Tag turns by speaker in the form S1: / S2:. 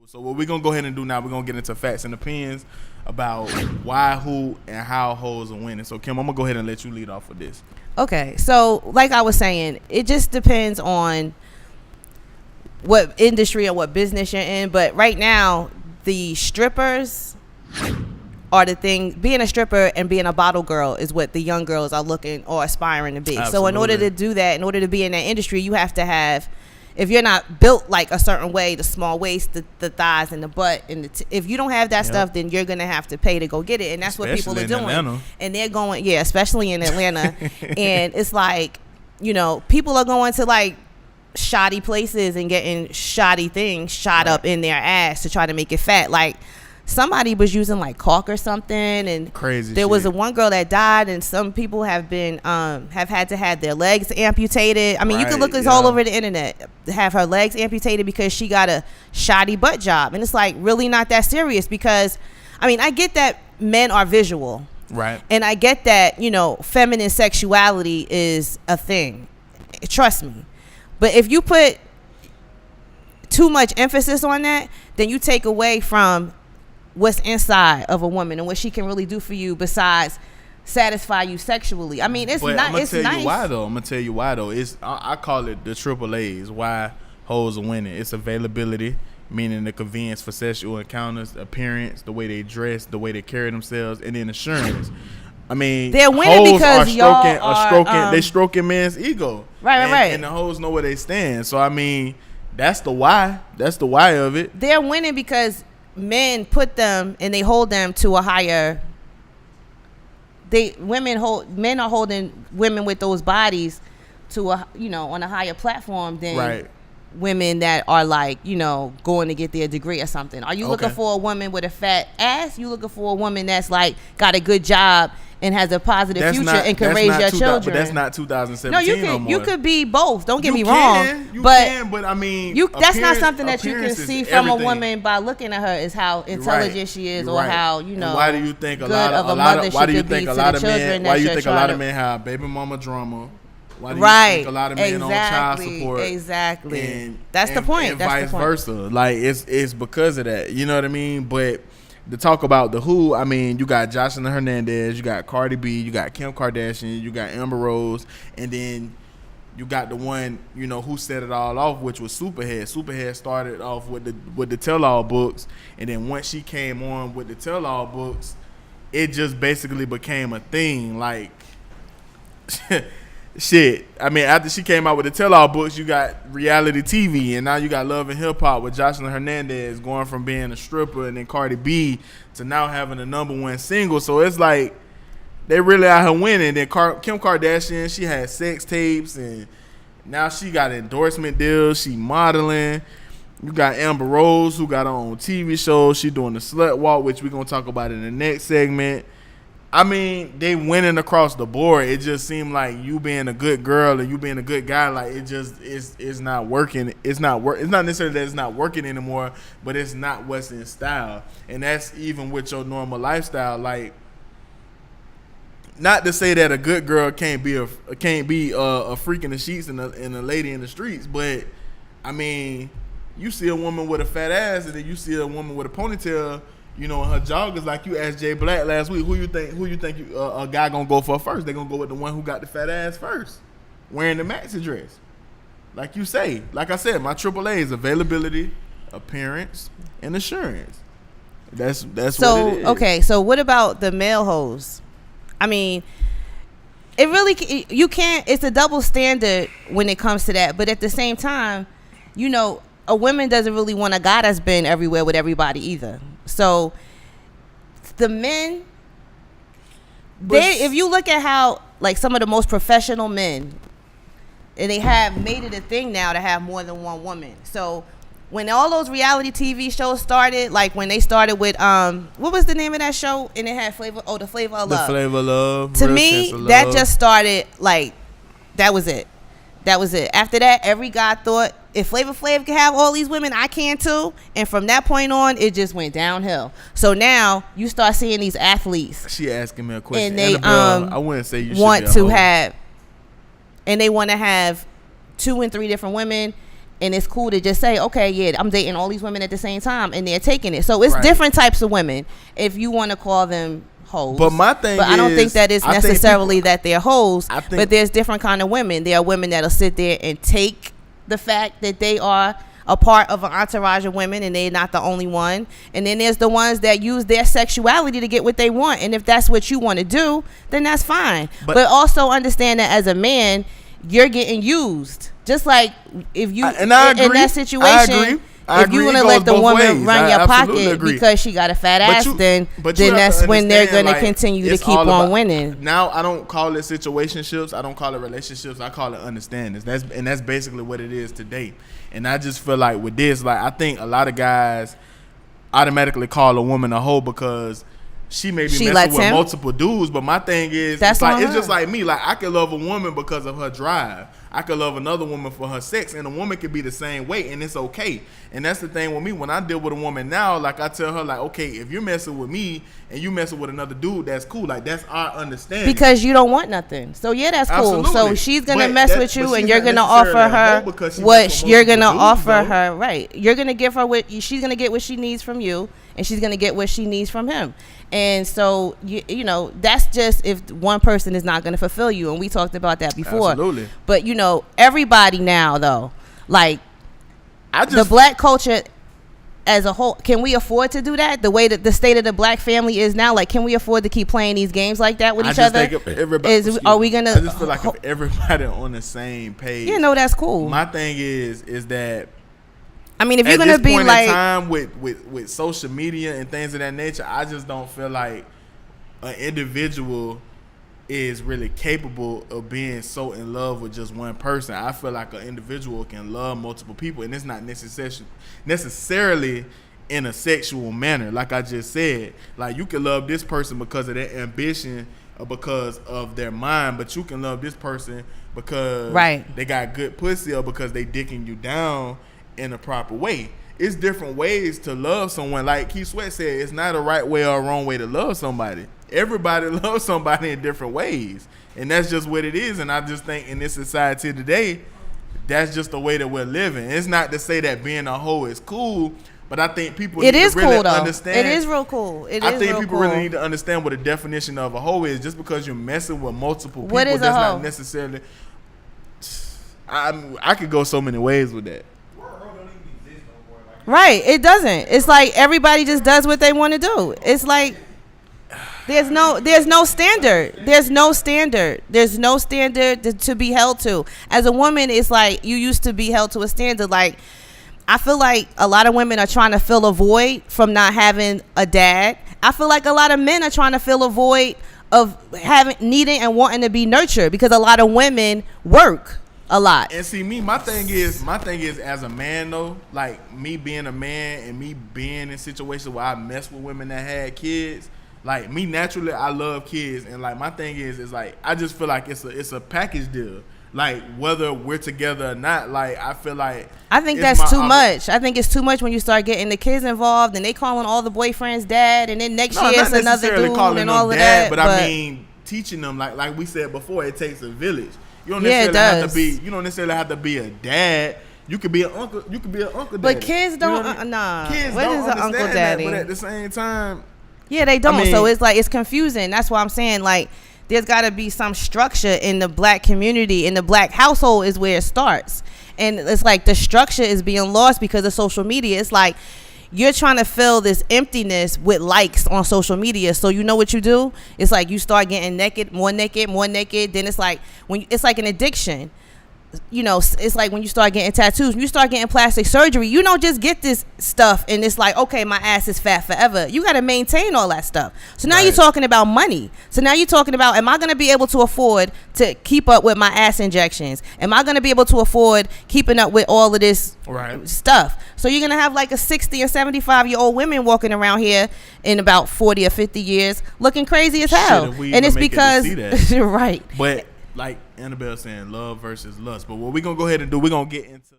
S1: So what we're gonna go ahead and do now, we're gonna get into facts and opinions about why, who, and how hoes are winning. So Kim, I'm gonna go ahead and let you lead off with this.
S2: Okay, so like I was saying, it just depends on what industry or what business you're in. But right now, the strippers are the thing. Being a stripper and being a bottle girl is what the young girls are looking or aspiring to be.
S1: Absolutely.
S2: So in order to do that, in order to be in that industry, you have to have, if you're not built like a certain way, the small waist, the thighs, and the butt, and if you don't have that stuff, then you're gonna have to pay to go get it, and that's especially what people are doing. Atlanta. And they're going, especially in Atlanta, and it's like, people are going to like shoddy places and getting shoddy things shot up in their ass to try to make it fat. Like somebody was using like caulk or something, and
S1: crazy.
S2: There was one girl that died, and some people have been have had to have their legs amputated. I mean, you can look this all over the internet. Have her legs amputated because she got a shoddy butt job, and it's like really not that serious. Because I mean, I get that men are visual,
S1: right,
S2: and I get that feminine sexuality is a thing. Trust me, but if you put too much emphasis on that, then you take away from what's inside of a woman and what she can really do for you besides satisfy you sexually. I mean, it's not.
S1: I'm gonna tell you why though. It's I call it the triple A's. Why hoes are winning? It's availability, meaning the convenience for sexual encounters, appearance, the way they dress, the way they carry themselves, and then assurance. I mean,
S2: they're winning because
S1: they stroking men's ego.
S2: Right.
S1: And the hoes know where they stand. So I mean, that's the why. That's the why of it.
S2: They're winning because men put them and they hold them to a higher. Men are holding women with those bodies to a on a higher platform than women that are like going to get their degree or something. Are you looking for a woman with a fat ass? You looking for a woman that's like got a good job and has a positive future and can raise your children?
S1: But that's not 2017.
S2: No, you could be both. Don't get me wrong. But
S1: I mean,
S2: that's not something that you can see from a woman by looking at her, is how intelligent she is, or how
S1: why do you think a lot of men? Why do you think a lot of men have baby mama drama? Why do you think a lot of men on child support?
S2: Exactly. That's the point.
S1: And vice versa. Like it's because of that. You know what I mean? But to talk about the who, I mean, you got Jocelyn Hernandez, you got Cardi B, you got Kim Kardashian, you got Amber Rose, and then you got the one who set it all off, which was Superhead. Superhead started off with the tell-all books, and then once she came on with the tell-all books, it just basically became a thing. Like shit. I mean, after she came out with the tell-all books, you got reality TV, and now you got Love and Hip Hop with Jocelyn Hernandez going from being a stripper and then Cardi B to now having a #1 single. So it's like they really out here winning. Then Kim Kardashian, she had sex tapes, and now she got endorsement deals. She modeling. You got Amber Rose, who got her own TV show. She doing the slut walk, which we're gonna talk about in the next segment. I mean, they winning across the board. It just seemed like you being a good girl and you being a good guy, like it just is not working. It's not necessarily that it's not working anymore, but it's not what's in style. And that's even with your normal lifestyle. Like, not to say that a good girl can't be a freak in the sheets and a lady in the streets, but I mean, you see a woman with a fat ass and then you see a woman with a ponytail, her joggers, like you asked Jay Black last week, who you think a guy gonna go for first? They gonna go with the one who got the fat ass first, wearing the maxi dress. Like I said, my triple A is availability, appearance, and assurance. That's what it is.
S2: Okay, so what about the male hoes? I mean, it really, you can't, it's a double standard when it comes to that, but at the same time, a woman doesn't really want a guy that's been everywhere with everybody either. So the men, if you look at how like some of the most professional men, and they have made it a thing now to have more than one woman. So when all those reality TV shows started, like when they started with what was the name of that show? And it had Flavor of Love.
S1: The Flavor of Love.
S2: To me, that just started like that was it. After that, every guy thought, if Flavor Flav can have all these women, I can too. And from that point on, it just went downhill. So now you start seeing these athletes.
S1: She asking me a question.
S2: And they
S1: I wouldn't say you
S2: want to have, and they want to have 2 and 3 different women, And it's cool to just say, okay, yeah, I'm dating all these women at the same time, and they're taking it. So it's
S1: Right.
S2: different types of women, if you want to call them hoes.
S1: But my thing
S2: I don't think that it's necessarily that they're hoes.
S1: I think-
S2: But there's different kind of women. There are women that'll sit there and take the fact that they are a part of an entourage of women and they're not the only one. And then there's the ones that use their sexuality to get what they want. And if that's what you want to do, then that's fine. But also understand that as a man, you're getting used. Just like if you
S1: And I agree.
S2: in that situation, if you want to let the woman run your pocket because she got a fat ass, then that's when they're going to continue to keep on winning.
S1: Now I don't call it situationships. I don't call it relationships. I call it understandings. That's basically what it is today. And I just feel like with this, like I think a lot of guys automatically call a woman a hoe because she may be messing with multiple dudes. But my thing is, it's just like me. Like I can love a woman because of her drive. I could love another woman for her sex, and a woman could be the same way, and it's okay. And that's the thing with me. When I deal with a woman now, like I tell her, like, okay, if you're messing with me and you messing with another dude, that's cool. Like that's our understanding.
S2: Because you don't want nothing. So yeah, that's cool.
S1: Absolutely.
S2: So she's gonna mess with you, and you're gonna offer her what you're gonna offer her. Right. You're gonna give her what she's gonna get what she needs from you, and she's gonna get what she needs from him. And so you know that's just if one person is not going to fulfill you, and we talked about that before.
S1: Absolutely.
S2: But you know everybody now though, like the black culture as a whole, can we afford to do that? The way that the state of the black family is now, like, can we afford to keep playing these games like that with each other? Are we gonna?
S1: I just feel like if everybody on the same page,
S2: that's cool.
S1: My thing is that.
S2: I mean, if you're gonna be like,
S1: at this point in time with social media and things of that nature, I just don't feel like an individual is really capable of being so in love with just one person. I feel like an individual can love multiple people, and it's not necessarily in a sexual manner. Like I just said, like you can love this person because of their ambition or because of their mind, but you can love this person because they got good pussy or because they dicking you down in a proper way. It's different ways to love someone. Like Keith Sweat said, it's not a right way or a wrong way to love somebody. Everybody loves somebody in different ways, and that's just what it is. And I just think in this society today, that's just the way that we're living. It's not to say that being a hoe is cool, but I think people need to really understand.
S2: It is real cool.
S1: I think people really need to understand what the definition of a hoe is. Just because you're messing with multiple people,
S2: what is
S1: that's
S2: a hoe?
S1: not necessarily. I could go so many ways with that.
S2: Right, it doesn't. It's like everybody just does what they want to do. It's like there's no standard. There's no standard to be held to. As a woman, it's like you used to be held to a standard. Like I feel like a lot of women are trying to fill a void from not having a dad. I feel like a lot of men are trying to fill a void of needing and wanting to be nurtured because a lot of women work a lot.
S1: And see, my thing is as a man though, like me being a man and me being in situations where I mess with women that had kids, like me naturally I love kids, and like my thing is like I just feel like it's a package deal. Like whether we're together or not, like I feel like
S2: I think that's too much. I think it's too much when you start getting the kids involved and they calling all the boyfriends dad, and then next year it's another dude and all of that.
S1: But I mean teaching them like we said before, it takes a village. You don't necessarily have to be a dad. You could be an uncle. You could be an uncle daddy.
S2: But kids don't.
S1: Kids
S2: what
S1: don't
S2: is an uncle daddy?
S1: But at the same time,
S2: yeah, they don't. So it's like it's confusing. That's why I'm saying like there's got to be some structure in the black community. In the black household is where it starts, and it's like the structure is being lost because of social media. It's like you're trying to fill this emptiness with likes on social media. So you know what you do? It's like you start getting naked. Then it's like it's like an addiction. You know, it's like when you start getting tattoos, when you start getting plastic surgery, you don't just get this stuff and it's like, okay, my ass is fat forever. You got to maintain all that stuff. So now you're talking about money. So now you're talking about, am I going to be able to afford to keep up with my ass injections? Am I going to be able to afford keeping up with all of this stuff? So you're going to have like a 60 or 75-year-old women walking around here in about 40 or 50 years looking crazy as hell. And it's because, right.
S1: But like Annabelle saying, love versus lust. But what we're going to go ahead and do, we're going to get into